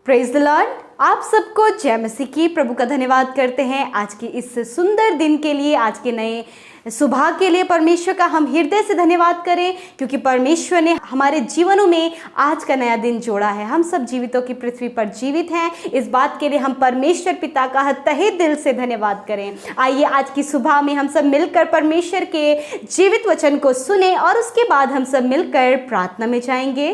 Praise the Lord. आप सबको जय मसीह की। प्रभु का धन्यवाद करते हैं आज की इस सुंदर दिन के लिए, आज के नए सुबह के लिए। परमेश्वर का हम हृदय से धन्यवाद करें क्योंकि परमेश्वर ने हमारे जीवनों में आज का नया दिन जोड़ा है। हम सब जीवितों की पृथ्वी पर जीवित हैं, इस बात के लिए हम परमेश्वर पिता का तहे दिल से धन्यवाद करें। आइए आज की सुबह में हम सब मिलकर परमेश्वर के जीवित वचन को सुने और उसके बाद हम सब मिलकर प्रार्थना में जाएंगे।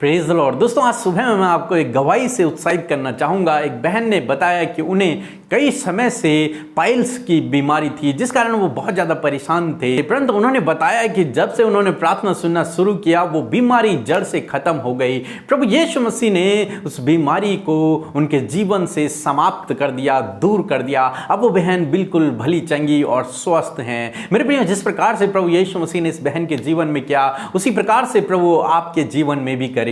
Praise the Lord. दोस्तों, आज सुबह में मैं आपको एक गवाही से उत्साहित करना चाहूँगा। एक बहन ने बताया कि उन्हें कई समय से पाइल्स की बीमारी थी, जिस कारण वो बहुत ज़्यादा परेशान थे। परंतु उन्होंने बताया कि जब से उन्होंने प्रार्थना सुनना शुरू किया, वो बीमारी जड़ से खत्म हो गई। प्रभु यीशु मसीह ने उस बीमारी को उनके जीवन से समाप्त कर दिया, दूर कर दिया। अब वो बहन बिल्कुल भली चंगी और स्वस्थ हैं। मेरे प्रिय, जिस प्रकार से प्रभु यीशु मसीह ने इस बहन के जीवन में किया, उसी प्रकार से प्रभु आपके जीवन में भी करेंगे।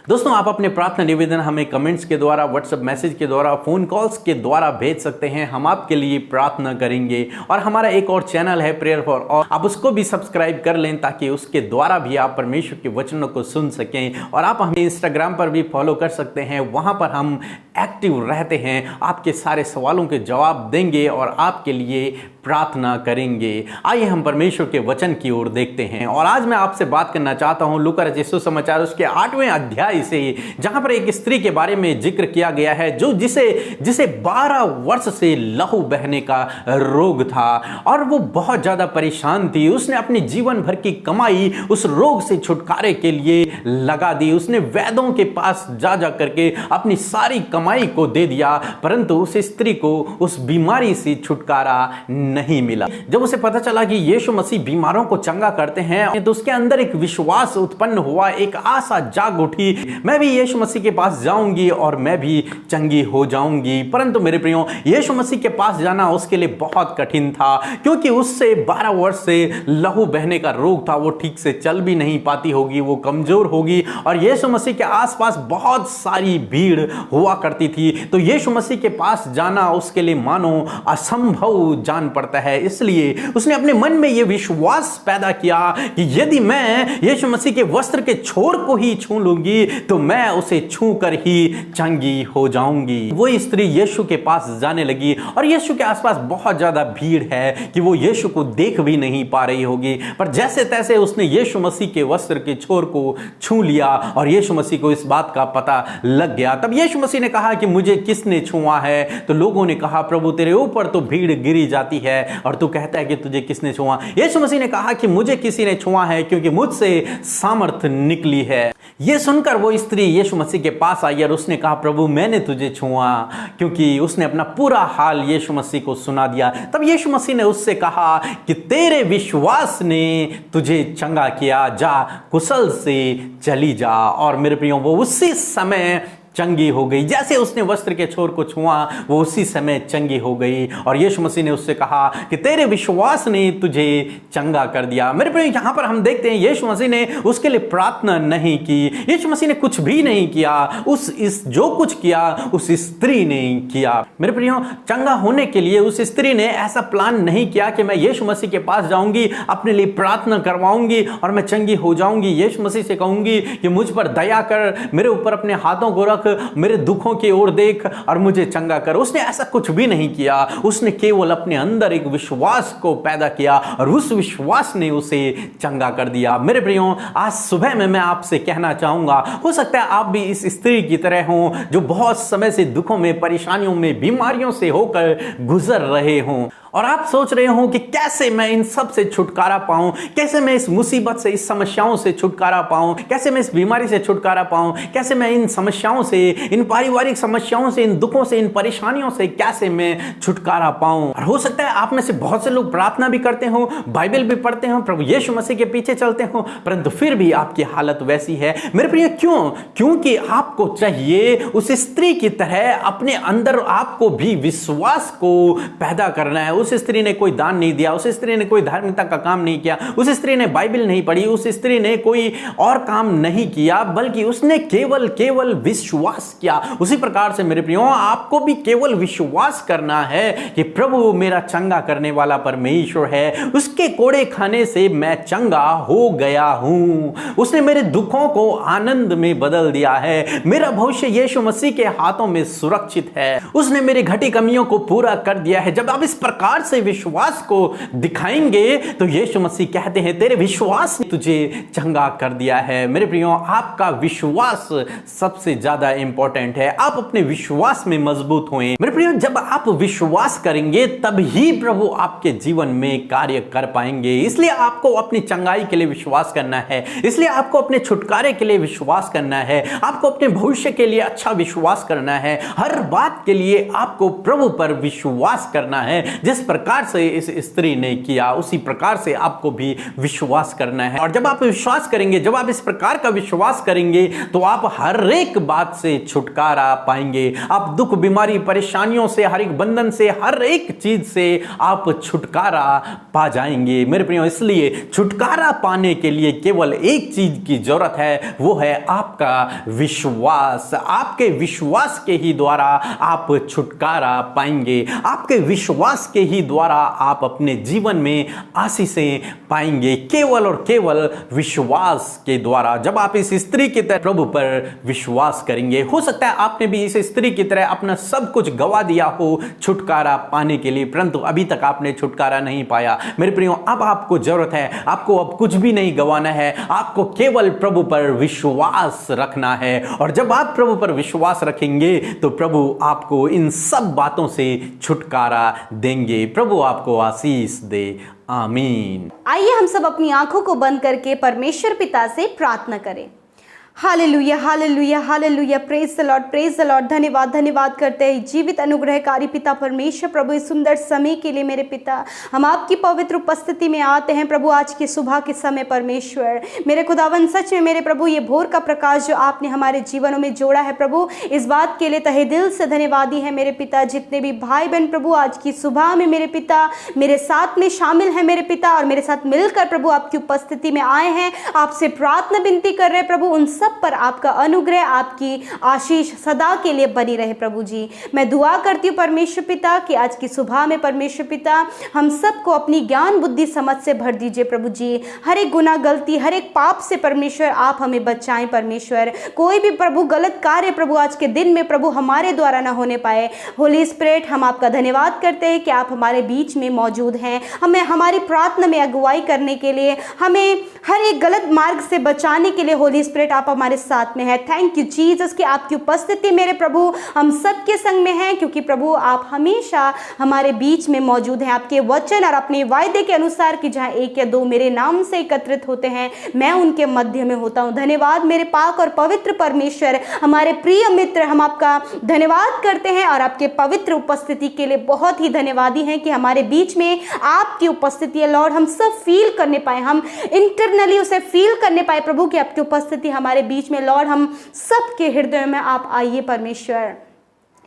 दोस्तों, आप अपने प्रार्थना निवेदन हमें कमेंट्स के द्वारा, व्हाट्सएप मैसेज के द्वारा, फोन कॉल्स के द्वारा भेज सकते हैं। हम आपके लिए प्रार्थना करेंगे। और हमारा एक और चैनल है प्रेयर फॉर ऑल, आप उसको भी सब्सक्राइब कर लें ताकि उसके द्वारा भी आप परमेश्वर के वचनों को सुन सकें। और आप हमें इंस्टाग्राम पर भी फॉलो कर सकते हैं, वहां पर हम एक्टिव रहते हैं, आपके सारे सवालों के जवाब देंगे और आपके लिए प्रार्थना करेंगे। आइए हम परमेश्वर के वचन की ओर देखते हैं। और आज मैं आपसे बात करना चाहता हूं लूका रचित सुसमाचार उसके 8वें अध्याय से, जहां पर एक स्त्री के बारे में जिक्र किया गया है जो जिसे 12 वर्ष से लहू बहने का रोग था और वो बहुत ज्यादा परेशान थी। उसने अपने जीवन भर की कमाई उस रोग से छुटकारे के लिए लगा दी। उसने वैद्यों के पास जा करके अपनी सारी कमाई को दे दिया, परंतु उस स्त्री को उस बीमारी से छुटकारा नहीं मिला। जब उसे पता चला कि यीशु मसीह बीमारों को चंगा करते हैं, तो उसके अंदर एक विश्वास उत्पन्न हुआ, एक आशा जाग उठी, मैं भी यीशु मसीह के पास जाऊंगी और मैं भी चंगी हो जाऊंगी। परंतु मेरे प्रियो, यीशु मसीह के पास जाना उसके लिए बहुत कठिन था, क्योंकि उससे 12 वर्ष से लहू बहने का रोग था। वो ठीक से चल भी नहीं पाती होगी, वो कमजोर होगी और यीशु मसीह के आसपास बहुत सारी भीड़ हुआ करती थी। तो यीशु मसीह के पास जाना उसके लिए मानो असंभव जान पड़ता है। इसलिए उसने अपने मन में यह विश्वास पैदा किया कि यदि मैं यीशु मसीह के वस्त्र के छोर को ही छू लूंगी तो मैं उसे छू कर ही चंगी हो जाऊंगी। वो स्त्री यीशु के पास जाने लगी और यीशु के आसपास बहुत ज्यादा भीड़ है कि वो यीशु को देख भी नहीं पा रही होगी, पर जैसे तैसे उसने यीशु मसीह के वस्त्र के छोर को छू लिया और यीशु मसीह को इस बात का पता लग गया। तब यीशु मसीह ने कहा कि मुझे किसने छुआ है? तो लोगों ने कहा, प्रभु तेरे ऊपर तो भीड़ गिरी जाती है और तू कहता है कि तुझे किसने छुआ? यीशु मसीह ने कहा कि मुझे किसी ने छुआ है क्योंकि मुझसे सामर्थ निकली है। यह सुनकर वो स्त्री यीशु मसीह के पास आई और उसने कहा, प्रभु मैंने तुझे छुआ, क्योंकि उसने अपना पूरा हाल यीशु मसीह को सुना दिया। तब यीशु मसीह ने उससे कहा कि तेरे विश्वास ने तुझे चंगा किया, जा कुशल से चली जा। और मेरे प्रियो, वो उसी समय चंगी हो गई। जैसे उसने वस्त्र के छोर को छुआ, वो उसी समय चंगी हो गई और यीशु मसीह ने उससे कहा कि तेरे विश्वास ने तुझे चंगा कर दिया। मेरे प्रिय, यहां पर हम देखते हैं यीशु मसीह ने उसके लिए प्रार्थना नहीं की, यीशु मसीह ने कुछ भी नहीं किया। जो कुछ किया उस स्त्री ने किया। मेरे प्रियो, चंगा होने के लिए उस स्त्री ने ऐसा प्लान नहीं किया कि मैं यीशु मसीह के पास जाऊंगी, अपने लिए प्रार्थना करवाऊंगी और मैं चंगी हो जाऊंगी। यीशु मसीह से कहूंगी कि मुझ पर दया कर, मेरे ऊपर अपने हाथों को रख, मेरे दुखों की ओर देख और मुझे चंगा कर। उसने ऐसा कुछ भी नहीं किया। उसने केवल अपने अंदर एक विश्वास को पैदा किया और उस विश्वास ने उसे चंगा कर दिया। मेरे प्रियो, आज सुबह में मैं आपसे कहना चाहूंगा, हो सकता है आप भी इस स्त्री की तरह हो जो बहुत समय से दुखों में, परेशानियों में, बीमारियों से होकर गुजर रहे हों और आप सोच रहे हो कि कैसे मैं इन सब से छुटकारा पाऊं, कैसे मैं इस मुसीबत से, इस समस्याओं से छुटकारा पाऊं, कैसे मैं इस बीमारी से छुटकारा पाऊं, कैसे मैं इन समस्याओं से, इन पारिवारिक समस्याओं से, इन दुखों से, इन परेशानियों से कैसे मैं छुटकारा पाऊं। और हो सकता है आप में से बहुत से लोग प्रार्थना भी करते हो, बाइबल भी पढ़ते हो, प्रभु यीशु मसीह के पीछे चलते हो, परंतु फिर भी आपकी हालत वैसी है। मेरे प्रिय, क्योंकि आपको चाहिए उस स्त्री की तरह अपने अंदर आपको भी विश्वास को पैदा करना है। उस स्त्री ने कोई दान नहीं दिया, उस स्त्री ने कोई धार्मिकता का काम नहीं किया, उस स्त्री ने बाइबल नहीं पढ़ी, उस स्त्री ने कोई और काम नहीं किया, बल्कि उसने केवल विश्वास किया, उसी प्रकार से मेरे प्रियो आपको भी केवल विश्वास करना है कि प्रभु मेरा चंगा करने वाला परमेश्वर है, उसके कोड़े खाने से मैं चंगा हो गया हूं, उसने मेरे दुखों को आनंद में बदल दिया है, मेरा भविष्य यीशु मसीह के हाथों में सुरक्षित है, उसने मेरी घटी कमियों को पूरा कर दिया है। जब आप इस प्रकार से विश्वास को दिखाएंगे तो यीशु मसीह कहते हैं तेरे विश्वास ने तुझे चंगा कर दिया है। मेरे प्रियो आपका विश्वास सबसे ज्यादा इंपॉर्टेंट है, आप अपने विश्वास में मजबूत होएं। मेरे प्रियो जब आप विश्वास करेंगे तब ही प्रभु आपके जीवन में कार्य कर पाएंगे। इसलिए आपको अपनी चंगाई के लिए विश्वास करना है, इसलिए आपको अपने छुटकारे के लिए विश्वास करना है, आपको अपने भविष्य के लिए अच्छा विश्वास करना है, हर बात के लिए आपको प्रभु पर विश्वास करना है। जिस प्रकार से इस स्त्री ने किया उसी प्रकार से आपको भी विश्वास करना है। और जब आप विश्वास करेंगे, जब आप इस प्रकार का विश्वास करेंगे तो आप हर एक बात से छुटकारा पाएंगे। आप दुख, बीमारी, परेशानियों से, हर एक बंधन से, हर एक चीज से आप छुटकारा पा जाएंगे। मेरे प्रियो इसलिए छुटकारा पाने के लिए केवल एक चीज की जरूरत है, वो है आपका विश्वास। आपके विश्वास के ही द्वारा आप छुटकारा पाएंगे, आपके विश्वास के ही द्वारा आप अपने जीवन में आशीषें पाएंगे, केवल और केवल विश्वास के द्वारा। जब आप इस स्त्री की तरह प्रभु पर विश्वास करेंगे, हो सकता है आपने भी इस स्त्री की तरह अपना सब कुछ गवा दिया हो छुटकारा पाने के लिए, परंतु अभी तक आपने छुटकारा नहीं पाया। मेरे प्रियो अब आपको जरूरत है, आपको अब कुछ भी नहीं गवाना है, आपको केवल प्रभु पर विश्वास रखना है। और जब आप प्रभु पर विश्वास रखेंगे तो प्रभु आपको इन सब बातों से छुटकारा देंगे। प्रभु आपको आशीष दे, आमीन। आइए हम सब अपनी आंखों को बंद करके परमेश्वर पिता से प्रार्थना करें। Hallelujah, hallelujah, hallelujah, praise the Lord, praise the Lord. धन्यवाद, धन्यवाद करते हैं जीवित अनुग्रहकारी पिता परमेश्वर प्रभु, इस सुंदर समय के लिए मेरे पिता हम आपकी पवित्र उपस्थिति में आते हैं प्रभु। आज के सुबह के समय परमेश्वर मेरे खुदावन, सच में मेरे प्रभु ये भोर का प्रकाश जो आपने हमारे जीवनों में जोड़ा है प्रभु, इस बात के लिए तहे दिल से धन्यवादी है मेरे पिता। जितने भी भाई बहन प्रभु आज की सुबह में मेरे पिता मेरे साथ में शामिल है मेरे पिता, और मेरे साथ मिलकर प्रभु आपकी उपस्थिति में आए हैं, आपसे प्रार्थना विनती कर रहे प्रभु, उन सब पर आपका अनुग्रह, आपकी आशीष सदा के लिए बनी रहे प्रभु जी। मैं दुआ करती हूँ परमेश्वर पिता कि आज की सुबह में परमेश्वर पिता हम सबको अपनी ज्ञान बुद्धि समझ से भर दीजिए प्रभु जी। हर एक गुनाह, गलती, हर एक पाप से परमेश्वर आप हमें बचाएं परमेश्वर। कोई भी प्रभु गलत कार्य प्रभु आज के दिन में प्रभु हमारे द्वारा ना होने पाए। होली स्पिरिट हम आपका धन्यवाद करते हैं कि आप हमारे बीच में मौजूद हैं, हमें हमारी प्रार्थना में अगुवाई करने के लिए, हमें हर एक गलत मार्ग से बचाने के लिए होली स्पिरिट आप हमारे साथ में है। थैंक यू जीसस कि आपकी उपस्थिति मेरे प्रभु हम सबके संग में है, क्योंकि प्रभु आप हमेशा हमारे बीच में मौजूद हैं। आपके वचन और अपने वायदे के अनुसार कि जहां एक या दो मेरे नाम से एकत्रित होते हैं मैं उनके मध्य में होता हूं। धन्यवाद मेरे पाक और पवित्र परमेश्वर, हमारे प्रिय मित्र, हम आपका धन्यवाद करते हैं और आपके पवित्र उपस्थिति के लिए बहुत ही धन्यवादी हैं कि हमारे बीच में आपकी उपस्थिति है लॉर्ड। हम सब फील करने पाए, हम इंटरनली उसे फील करने पाए प्रभु कि आपकी उपस्थिति हमारे बीच में लॉर्ड। हम सबके हृदय में आप आइए परमेश्वर।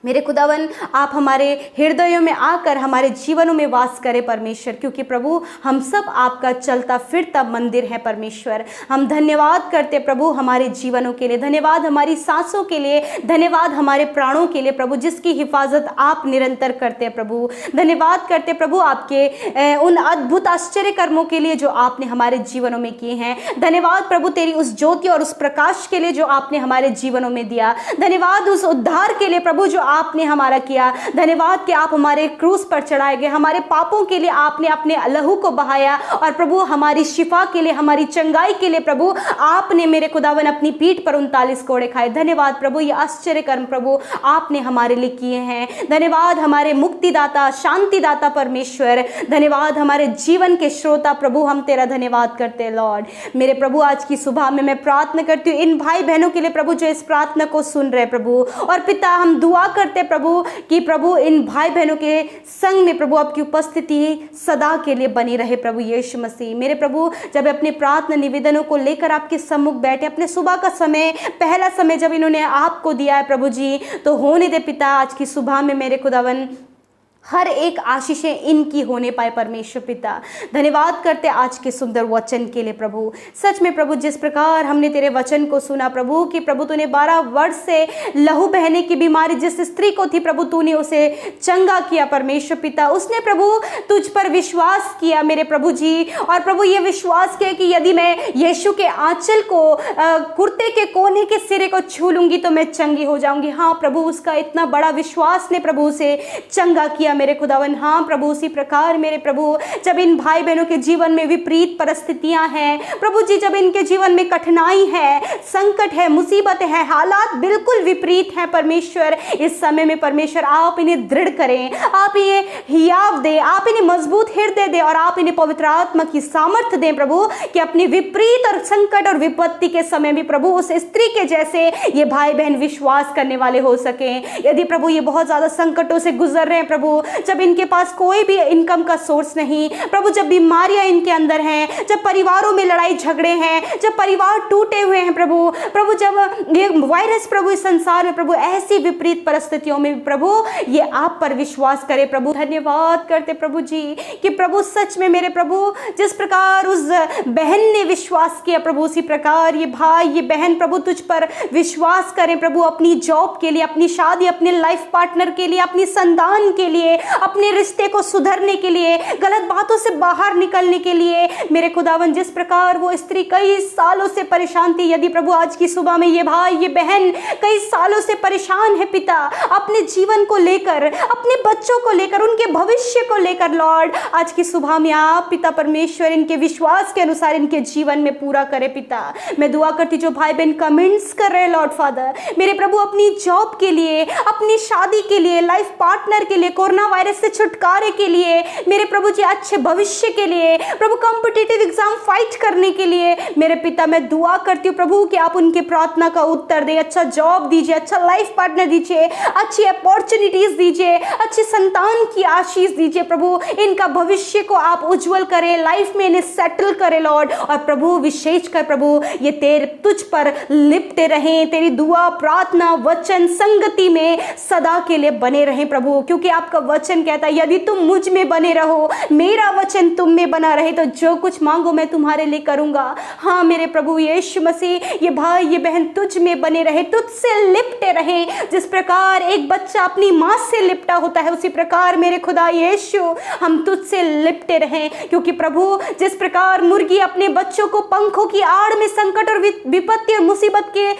मेरे खुदावन आप हमारे हृदयों में आकर हमारे जीवनों में वास करें परमेश्वर, क्योंकि प्रभु हम सब आपका चलता फिरता मंदिर है परमेश्वर। हम धन्यवाद करते प्रभु हमारे जीवनों के लिए, धन्यवाद हमारी सांसों के लिए, धन्यवाद हमारे प्राणों के लिए प्रभु, जिसकी हिफाजत आप निरंतर करते हैं प्रभु। धन्यवाद करते प्रभु आपके उन अद्भुत आश्चर्य कर्मों के लिए जो आपने हमारे जीवनों में किए हैं। धन्यवाद प्रभु तेरी उस ज्योति और उस प्रकाश के लिए जो आपने हमारे जीवनों में दिया। धन्यवाद उस उद्धार के लिए प्रभु जो आपने हमारा किया। धन्यवाद कि आप हमारे क्रूस पर चढ़ाए गए, हमारे पापों के लिए आपने अपने लहू को बहाया, और प्रभु हमारी शिफा के लिए, हमारी चंगाई के लिए प्रभु आपने मेरे खुदावन अपनी पीठ पर 39 कोड़े खाए। धन्यवाद प्रभु ये आश्चर्य कर्म प्रभु आपने हमारे लिए किए हैं। धन्यवाद हमारे मुक्तिदाता, शांतिदाता परमेश्वर। धन्यवाद हमारे जीवन के श्रोता प्रभु, हम तेरा धन्यवाद करते हैं लॉर्ड। मेरे प्रभु आज की सुबह में मैं प्रार्थना करती हूँ इन भाई बहनों के लिए प्रभु जो इस प्रार्थना को सुन रहे प्रभु, और पिता हम दुआ करते प्रभु कि प्रभु इन भाई बहनों के संग में प्रभु आपकी उपस्थिति सदा के लिए बनी रहे प्रभु यीशु मसीह। मेरे प्रभु जब अपने प्रार्थना निवेदनों को लेकर आपके सम्मुख बैठे, अपने सुबह का समय, पहला समय जब इन्होंने आपको दिया है प्रभु जी, तो होने दे पिता आज की सुबह में मेरे खुदावन हर एक आशीषें इनकी होने पाए परमेश्वर पिता। धन्यवाद करते आज के सुंदर वचन के लिए प्रभु। सच में प्रभु, जिस प्रकार हमने तेरे वचन को सुना प्रभु कि प्रभु तूने 12 वर्ष से लहू बहने की बीमारी जिस स्त्री को थी प्रभु, तूने उसे चंगा किया परमेश्वर पिता। उसने प्रभु तुझ पर विश्वास किया मेरे प्रभु जी, और प्रभु ये विश्वास किया कि यदि मैं यीशु के आंचल को कुर्ते के कोने के सिरे को छू लूंगी तो मैं चंगी हो जाऊंगी। हाँ प्रभु, उसका इतना बड़ा विश्वास ने प्रभु उसे चंगा किया मेरे खुदावन। हाँ प्रभु, उसी प्रकार मेरे प्रभु, जब इन भाई बहनों के जीवन में विपरीत परिस्थितियां हैं प्रभु जी, जब इनके जीवन में कठिनाई है, संकट है, मुसीबत है, हालात बिल्कुल विपरीत हैं परमेश्वर, इस समय में परमेश्वर आप इन्हें दृढ़ करें, आप इन्हें हियाव दे, आप इन्हें मजबूत हृदय दे, और आप इन्हें पवित्र आत्मा की सामर्थ्य दें प्रभु, कि अपनी विपरीत और संकट और विपत्ति के समय भी प्रभु उस स्त्री के जैसे ये भाई बहन विश्वास करने वाले हो सके। यदि प्रभु ये बहुत ज्यादा संकटों से गुजर रहे हैं प्रभु, जब इनके पास कोई भी इनकम का सोर्स नहीं प्रभु, जब बीमारियां इनके अंदर हैं, जब परिवारों में लड़ाई झगड़े हैं, जब परिवार टूटे हुए हैं प्रभु, जब ये वायरस प्रभु इस संसार में प्रभु, ऐसी विपरीत परिस्थितियों में प्रभु ये आप पर विश्वास करे प्रभु। धन्यवाद करते प्रभु जी कि प्रभु सच में मेरे प्रभु, जिस प्रकार उस बहन ने विश्वास किया प्रभु, उसी प्रकार ये भाई ये बहन प्रभु तुझ पर विश्वास करें प्रभु, अपनी जॉब के लिए, अपनी शादी, अपने लाइफ पार्टनर के लिए, अपनी संतान के लिए, अपने रिश्ते को सुधरने के लिए, गलत बातों से बाहर निकलने के लिए मेरे खुदावन। जिस प्रकार वो स्त्री कई सालों से परेशान थी, यदि प्रभु आज की सुबह में ये भाई ये बहन कई सालों से परेशान है पिता, अपने जीवन को लेकर, अपने बच्चों को लेकर, उनके भविष्य को लेकर लॉर्ड, आज की सुबह में आप पिता परमेश्वर इनके विश्वास के अनुसार इनके जीवन में पूरा करे पिता। मैं दुआ करती जो भाई बहन कमेंट्स कर रहे हैं लॉर्ड फादर मेरे प्रभु, अपनी जॉब के लिए, अपनी शादी के लिए, लाइफ पार्टनर के लिए, कोरोना वायरस से छुटकारे के लिए मेरे प्रभु जी, अच्छे भविष्य के लिए प्रभु, कॉम्पिटिटिव एग्जाम फाइट करने के लिए मेरे पिता मैं दुआ करती हूँ प्रभु कि आप उनके प्रार्थना का उत्तर दें, अच्छा जॉब दीजिए, अच्छा लाइफ पार्टनर दीजिए, अच्छी अपॉर्चुनिटीज दीजिए, अच्छी संतान की आशीष दीजिए प्रभु, इनका भविष्य को आप उज्जवल करें, लाइफ में इन्हें सेटल करें लॉर्ड। और प्रभु विशेषकर प्रभु ये तेरे तुझ पर लिपटे रहें, तेरी दुआ प्रार्थना वचन संगति में सदा के लिए बने रहें प्रभु, क्योंकि आपका वचन कहता है यदि तुम मुझ में बने रहो, मेरा वचन तुम में बना रहे, तो जो कुछ मांगो मैं तुम्हारे लिए करूंगा। हाँ मेरे प्रभु यीशु मसीह, ये भाई ये बहन तुझ में बने रहे, तुझसे लिपटे रहे, जिस प्रकार एक बच्चा अपनी माँ से लिपटा होता है, उसी प्रकार मेरे खुदा यीशु हम तुझसे लिपटे रहें, क्योंकि प्रभु जिस प्रकार मुर्गी अपने बच्चों को पंखों की आड़ में संकट और विपत्ति और मुसीबत के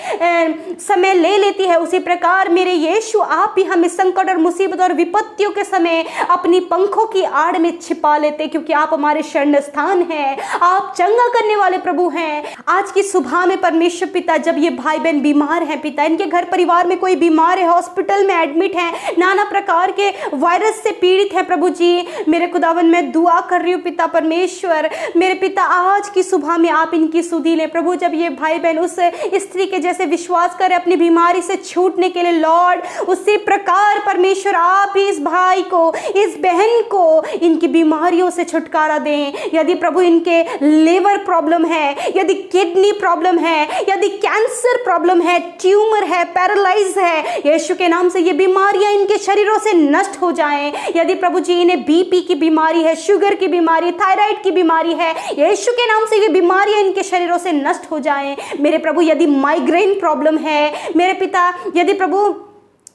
समय ले लेती है, उसी प्रकार मेरे यीशु आप ही हमें संकट और मुसीबत और विपत्तियों के समय अपनी पंखों की आड़ में छिपा लेते, क्योंकि आप हमारे शरण स्थान हैं, आप चंगा करने वाले प्रभु हैं। आज की सुबह में परमेश्वर पिता, जब ये भाई बहन बीमार हैं पिता, इनके घर परिवार में कोई बीमार है, हॉस्पिटल में एडमिट है, नाना प्रकार के वायरस से पीड़ित है प्रभु जी, मेरे खुदावन मैं दुआ कर रही हूँ पिता परमेश्वर मेरे पिता, आज की सुबह में आप इनकी सुधी लें प्रभु। जब ये भाई बहन उस स्त्री के जैसे विश्वास करें अपनी बीमारी से छूटने के लिए लॉर्ड, उसी प्रकार परमेश्वर आप ही इस भाई को, इस बहन को इनकी बीमारियों से छुटकारा दें। यदि प्रभु इनके लिवर प्रॉब्लम है, यदि किडनी प्रॉब्लम है, यदि कैंसर प्रॉब्लम है, ट्यूमर है, पैरालाइज है, यीशु के नाम से ये बीमारियां इनके शरीरों से नष्ट हो जाएं। यदि प्रभु जी इन्हें बीपी की बीमारी है, शुगर की बीमारी, थायराइड की बीमारी है, यीशु के नाम से ये बीमारियां इनके शरीरों से नष्ट हो जाएं। मेरे प्रभु यदि माइग्रेन प्रॉब्लम है मेरे पिता, यदि प्रभु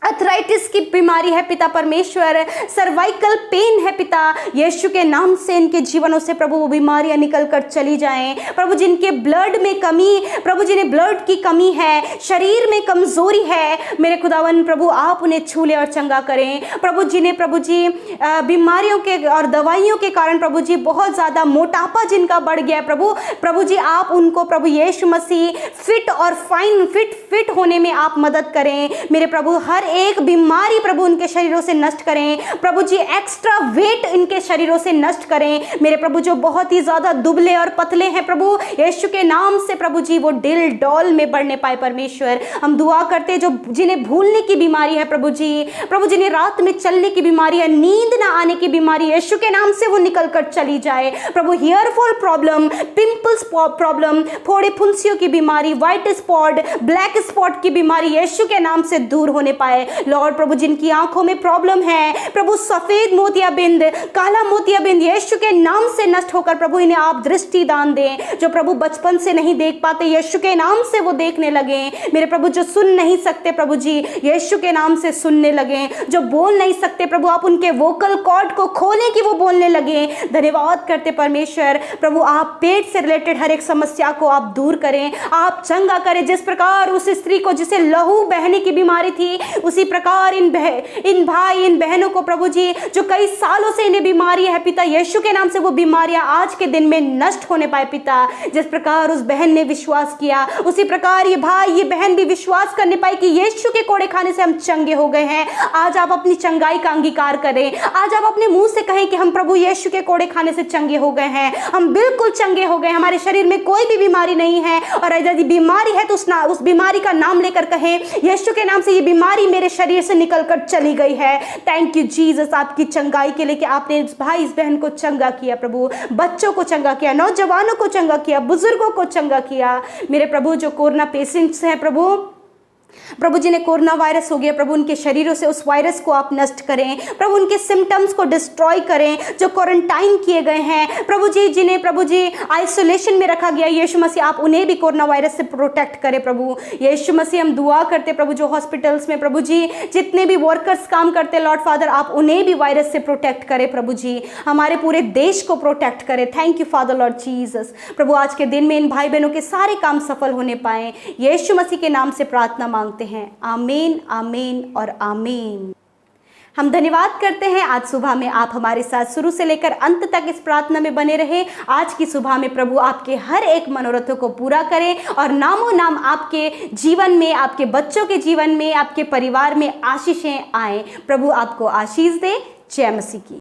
अर्थराइटिस की बीमारी है पिता परमेश्वर, सर्वाइकल पेन है पिता, यीशु के नाम से इनके जीवनों से प्रभु वो बीमारियां निकल कर चली जाएं। प्रभु जिनके ब्लड में कमी, प्रभु जिन्हें ब्लड की कमी है, शरीर में कमजोरी है, मेरे खुदावन प्रभु आप उन्हें छू ले और चंगा करें। प्रभु जिन्हें प्रभु जी बीमारियों के और दवाइयों के कारण प्रभु जी बहुत ज़्यादा मोटापा जिनका बढ़ गया प्रभु जी आप उनको प्रभु यीशु मसीह फिट और फाइन फिट होने में आप मदद करें। मेरे प्रभु हर एक बीमारी प्रभु उनके शरीरों से नष्ट करें प्रभु जी, एक्स्ट्रा वेट इनके शरीरों से नष्ट करें। मेरे प्रभु जो बहुत ही ज्यादा दुबले और पतले हैं प्रभु यीशु के नाम से प्रभु जी वो डिल डॉल में बढ़ने पाए परमेश्वर। हम दुआ करते हैं जो जिन्हें भूलने की बीमारी है प्रभु जी, प्रभु जिन्हें रात में चलने की बीमारी है, नींद ना आने की बीमारी, यीशु के नाम से वो निकल कर चली जाए प्रभु। Hair fall problem, pimples problem, फोड़े फुंसियों की बीमारी, व्हाइट स्पॉट, ब्लैक स्पॉट की बीमारी यीशु के नाम से दूर होने पाए जाए। लॉर्ड प्रभु जिनकी आंखों में प्रॉब्लम है प्रभु, सफेद मोतियाबिंद, काला मोतियाबिंद यीशु के नाम से नष्ट होकर प्रभु इन्हें आप दृष्टि दान दें। जो प्रभु बचपन से नहीं देख पाते यीशु के नाम से वो देखने लगे। मेरे प्रभु जो सुन नहीं सकते प्रभु जी यीशु के नाम से सुनने लगे। जो बोल नहीं सकते प्रभु आप उनके वोकल कॉर्ड को खोलें कि वो बोलने लगे। धन्यवाद करते परमेश्वर प्रभु, आप पेट से रिलेटेड हर एक समस्या को आप दूर करें, आप चंगा करें। जिस प्रकार उस स्त्री को जिसे लहू बहने की बीमारी थी, उसी प्रकार इन भाई इन बहनों को प्रभु जी जो कई सालों से इन्हें बीमारी है पिता, यीशु के नाम से वो बीमारियां आज के दिन में नष्ट होने पाए पिता। जिस प्रकार उस बहन ने विश्वास किया उसी प्रकार ये भाई ये बहन भी विश्वास करने पाई कि यीशु के कोड़े खाने से हम चंगे हो गए हैं। आज आप अपनी चंगाई का अंगीकार करें। आज आप अपने मुंह से कहें कि हम प्रभु यीशु के कोड़े खाने से चंगे हो गए हैं, हम बिल्कुल चंगे हो गए, हमारे शरीर में कोई भी बीमारी नहीं है। और यदि बीमारी है तो उस बीमारी का नाम लेकर कहें यीशु के नाम से ये बीमारी मेरे शरीर से निकलकर चली गई है। थैंक यू जीसस आपकी चंगाई के लिए कि आपने इस भाई इस बहन को चंगा किया प्रभु, बच्चों को चंगा किया, नौजवानों को चंगा किया, बुजुर्गों को चंगा किया। मेरे प्रभु जो कोरोना पेशेंट्स हैं प्रभु जिन्हें कोरोना वायरस हो गया प्रभु उनके शरीरों से उस वायरस को आप नष्ट करें प्रभु, उनके सिम्टम्स को डिस्ट्रॉय करें। जो क्वारंटाइन किए गए हैं प्रभु जी, जिन्हें प्रभु जी आइसोलेशन में रखा गया, यीशु मसीह आप उन्हें भी कोरोना वायरस से प्रोटेक्ट करें प्रभु। यीशु मसीह हम दुआ करते प्रभु जो हॉस्पिटल्स में प्रभु जी जितने भी वर्कर्स काम करते लॉर्ड फादर आप उन्हें भी वायरस से प्रोटेक्ट करें प्रभु जी, हमारे पूरे देश को प्रोटेक्ट करें। Thank you Father Lord Jesus. प्रभु आज के दिन में इन भाई बहनों के सारे काम सफल होने पाए, यीशु मसीह के नाम से प्रार्थना मांगते हैं, आमीन आमीन और आमीन। हम धन्यवाद करते हैं आज सुबह में आप हमारे साथ शुरू से लेकर अंत तक इस प्रार्थना में बने रहे। आज की सुबह में प्रभु आपके हर एक मनोरथों को पूरा करें और नामों नाम आपके जीवन में, आपके बच्चों के जीवन में, आपके परिवार में आशीषें आए। प्रभु आपको आशीष दे। जय मसीह की।